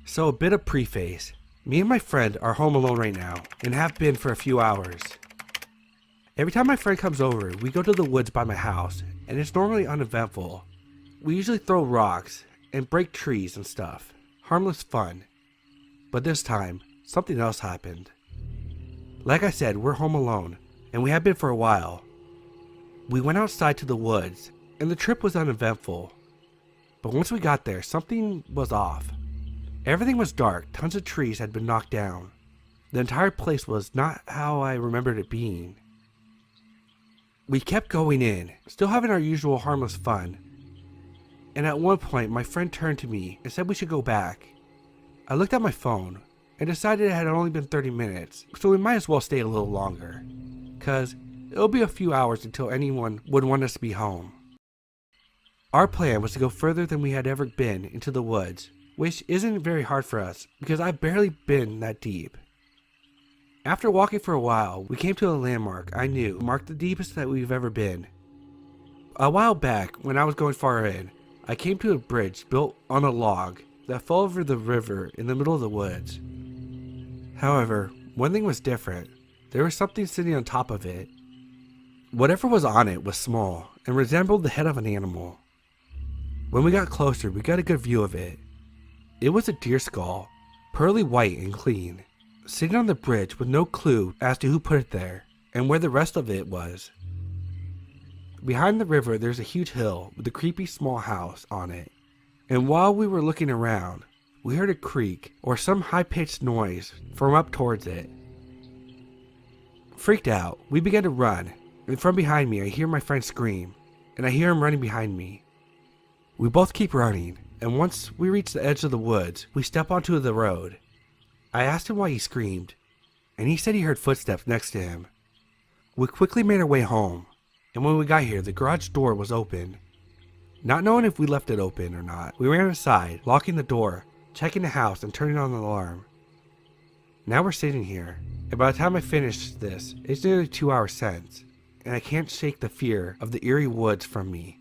So a bit of preface. Me and my friend are home alone right now, and have been for a few hours. Every time my friend comes over, we go to the woods by my house, and it's normally uneventful. We usually throw rocks, and break trees and stuff. Harmless fun. But this time, something else happened. Like I said, we're home alone, and we have been for a while. We went outside to the woods, and the trip was uneventful. But once we got there, something was off. Everything was dark, tons of trees had been knocked down. The entire place was not how I remembered it being. We kept going in, still having our usual harmless fun. And at one point, my friend turned to me and said we should go back. I looked at my phone and decided it had only been 30 minutes, so we might as well stay a little longer. 'Cause it'll be a few hours until anyone would want us to be home. Our plan was to go further than we had ever been into the woods, which isn't very hard for us because I've barely been that deep. After walking for a while, we came to a landmark I knew marked the deepest that we've ever been. A while back, when I was going far in, I came to a bridge built on a log that fell over the river in the middle of the woods. However, one thing was different. There was something sitting on top of it. Whatever was on it was small and resembled the head of an animal. When we got closer, we got a good view of it. It was a deer skull, pearly white and clean, sitting on the bridge with no clue as to who put it there and where the rest of it was. Behind the river, there's a huge hill with a creepy small house on it. And while we were looking around, we heard a creak or some high-pitched noise from up towards it. Freaked out, we began to run, and from behind me I hear my friend scream, and I hear him running behind me. We both keep running, and once we reach the edge of the woods, we step onto the road. I asked him why he screamed, and he said he heard footsteps next to him. We quickly made our way home, and when we got here, the garage door was open. Not knowing if we left it open or not, we ran inside, locking the door, checking the house, and turning on the alarm. Now we're sitting here, and by the time I finish this, it's nearly 2 hours since, and I can't shake the fear of the eerie woods from me.